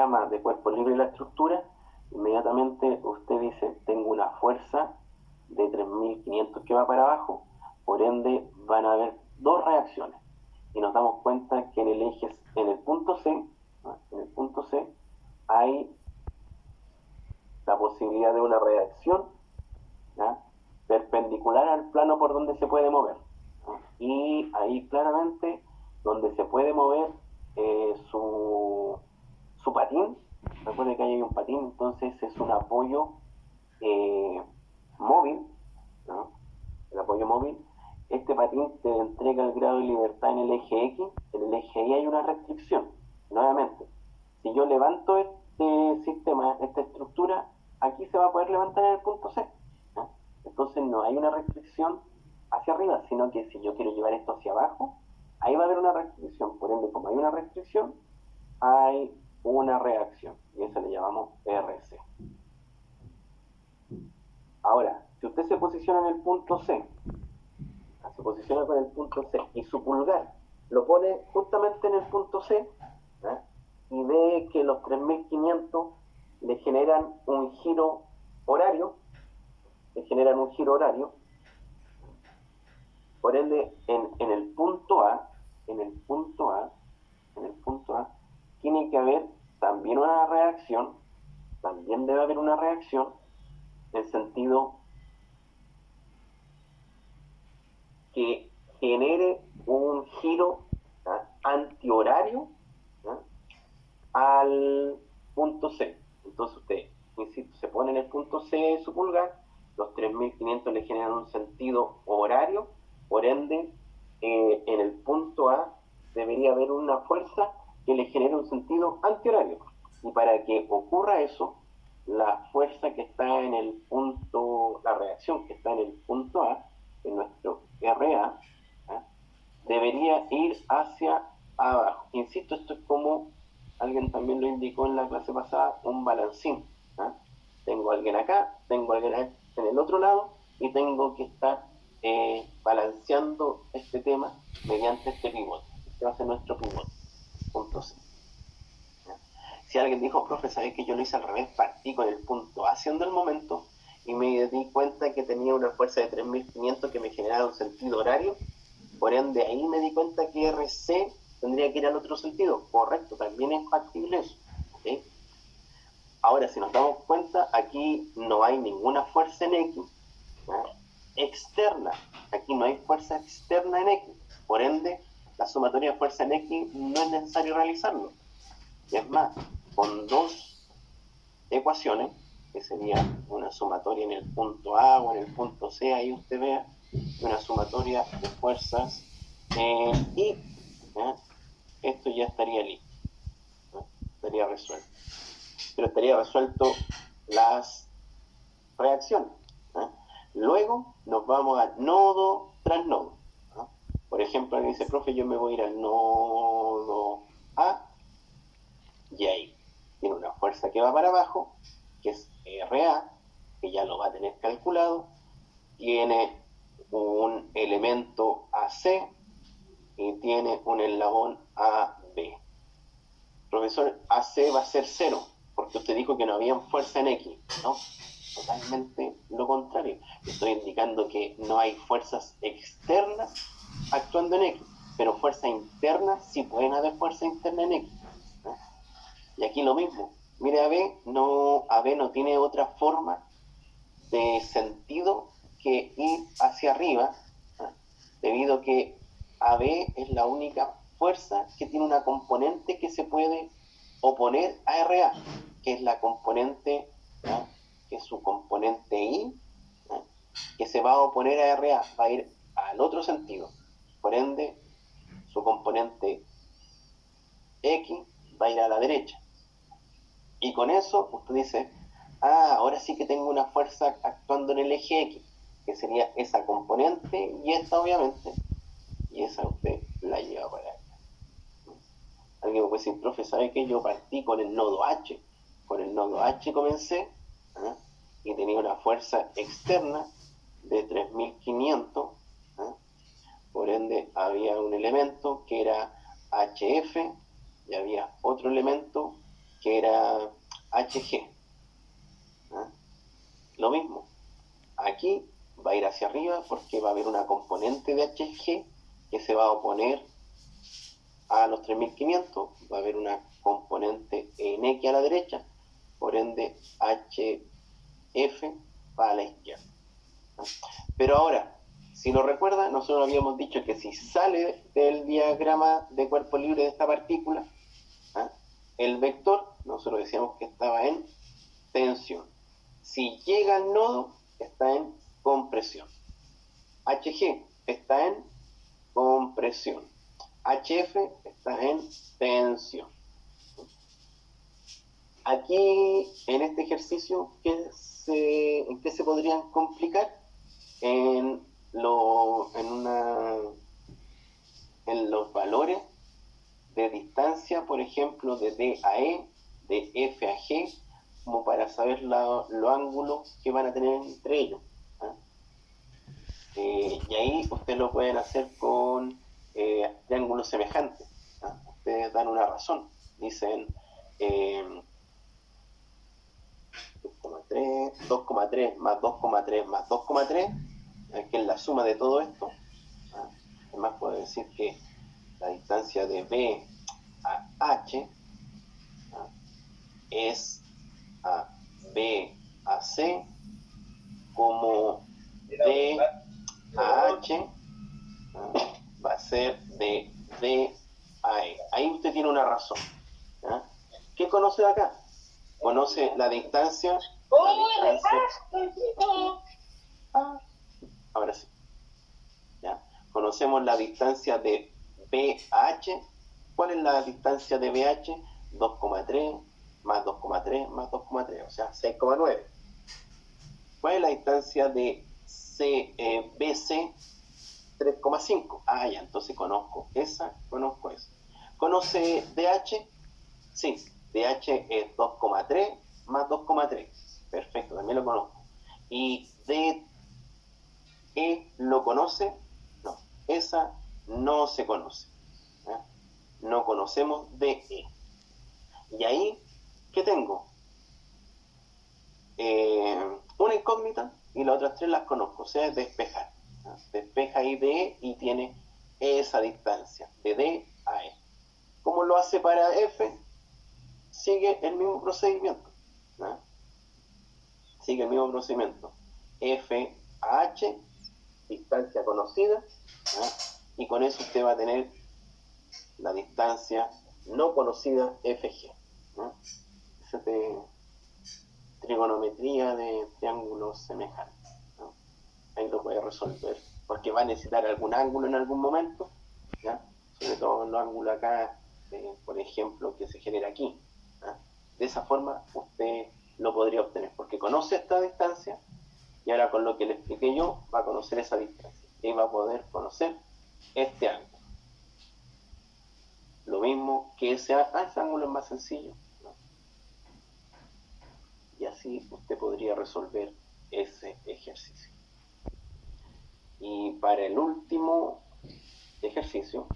diagrama de cuerpo libre de la estructura, inmediatamente usted dice, tengo una fuerza de 3.500 que va para abajo, por ende van a haber dos reacciones. Y nos damos cuenta que en el punto C, ¿no? En el punto C hay la posibilidad de una reacción, ¿ya?, perpendicular al plano por donde se puede mover, ¿no? Y ahí claramente donde se puede mover su patín. Recuerde que ahí hay un patín, entonces es un apoyo móvil, ¿no? El apoyo móvil. Este patín te entrega el grado de libertad en el eje X. En el eje Y hay una restricción. Nuevamente, si yo levanto este sistema, esta estructura, aquí se va a poder levantar en el punto C, ¿no? Entonces no hay una restricción hacia arriba, sino que si yo quiero llevar esto hacia abajo, ahí va a haber una restricción. Por ende, como hay una restricción, hay una reacción, y eso le llamamos RC. Ahora, si usted se posiciona en el punto C, se posiciona con el punto C y su pulgar lo pone justamente en el punto C, ¿eh?, y ve que los 3.500 le generan un giro horario, por ende en el punto A, tiene que haber también una reacción, también debe haber una reacción en sentido que genere un giro, ¿ya?, antihorario, ¿ya?, al punto C. Entonces usted, insisto, se pone en el punto C de su pulgar, los 3.500 le generan un sentido horario, por ende en el punto A debería haber una fuerza que le genere un sentido antihorario. Y para que ocurra eso, la fuerza que está en el punto, la reacción que está en el punto A, en nuestro RA, ¿eh?, debería ir hacia abajo. Insisto, esto es como alguien también lo indicó en la clase pasada, un balancín, ¿eh? Tengo a alguien acá, tengo a alguien en el otro lado, y tengo que estar balanceando este tema mediante este pivote. Este va a ser nuestro pivote, punto C. Si alguien dijo, profe, ¿sabes que yo lo hice al revés? Partí con el punto A haciendo el momento y me di cuenta que tenía una fuerza de 3.500 que me generaba un sentido horario, por ende ahí me di cuenta que RC tendría que ir al otro sentido. Correcto, también es factible eso, ¿okay? Ahora, si nos damos cuenta, aquí no hay ninguna fuerza en X, ¿no?, externa. Aquí no hay fuerza externa en X, por ende la sumatoria de fuerza en X no es necesario realizarlo. Y es más, con dos ecuaciones, que sería una sumatoria en el punto A o en el punto C, ahí usted vea, una sumatoria de fuerzas y esto ya estaría listo, ¿no?, estaría resuelto. Pero estaría resuelto las reacciones, ¿no? Luego nos vamos al nodo tras nodo, ¿no? Por ejemplo, alguien dice, profe, yo me voy a ir al nodo A, y ahí tiene una fuerza que va para abajo, que es RA, que ya lo va a tener calculado, tiene un elemento AC y tiene un eslabón AB. Profesor, AC va a ser 0, porque usted dijo que no había fuerza en X, ¿no? Totalmente lo contrario. Estoy indicando que no hay fuerzas externas actuando en X, pero fuerzas internas sí pueden haber fuerza interna en X, ¿no? Y aquí lo mismo. Mire, AB no tiene otra forma de sentido que ir hacia arriba, ¿no?, debido a que AB es la única fuerza que tiene una componente que se puede oponer a RA, que es la componente, ¿no?, que es su componente I, ¿no?, que se va a oponer a RA, va a ir al otro sentido. Por ende, su componente X va a ir a la derecha. Y con eso usted dice, ahora sí que tengo una fuerza actuando en el eje X, que sería esa componente y esta obviamente, y esa usted la lleva para acá. Alguien me puede decir, profe, ¿sabe qué? Yo partí con el nodo H. Con el nodo H comencé, ¿eh?, y tenía una fuerza externa de 3.500, ¿eh? Por ende había un elemento que era HF y había otro elemento que era HG. Lo mismo, aquí va a ir hacia arriba porque va a haber una componente de HG que se va a oponer a los 3500, va a haber una componente en X a la derecha, por ende HF va a la izquierda. Pero ahora, si nos recuerda, nosotros habíamos dicho que si sale del diagrama de cuerpo libre de esta partícula, el vector, nosotros decíamos que estaba en tensión. Si llega al nodo, está en compresión. HG está en compresión. HF está en tensión. Aquí, en este ejercicio, ¿en qué se podrían complicar? En los valores de distancia, por ejemplo, de D a E, de F a G, como para saber los ángulos que van a tener entre ellos. Y ahí ustedes lo pueden hacer con triángulos semejantes. Ustedes dan una razón. Dicen 2,3 más 2,3 más 2,3, que es la suma de todo esto. Además puedo decir que la distancia de B a H es a B a C como D a H va a ser de D a E. Ahí usted tiene una razón. ¿Qué conoce de acá? Conoce la distancia. Ahora sí. ¿Ya? Conocemos la distancia de B a H. ¿Cuál es la distancia de BH? 2,3 más 2,3 más 2,3, o sea, 6,9. ¿Cuál es la distancia de BC? 3,5. Ya, entonces conozco esa. ¿Conoce DH? Sí, DH es 2,3 más 2,3. Perfecto, también lo conozco. ¿Y DE lo conoce? No, esa no se conoce. No conocemos DE. Y ahí, ¿qué tengo? Una incógnita y las otras tres las conozco, o sea, es despejar. Despeja ahí DE y tiene esa distancia, de D a E. ¿Cómo lo hace para F? Sigue el mismo procedimiento. Sigue el mismo procedimiento. F a H, distancia conocida, y con eso usted va a tener la distancia no conocida FG. Esa es de trigonometría de triángulos semejantes. Ahí lo puede resolver, porque va a necesitar algún ángulo en algún momento, sobre todo los ángulos acá, por ejemplo, que se genera aquí. De esa forma usted lo podría obtener, porque conoce esta distancia y ahora con lo que le expliqué yo va a conocer esa distancia y va a poder conocer este ángulo. Lo mismo que ese ángulo es más sencillo, y así usted podría resolver ese ejercicio. Y para el último ejercicio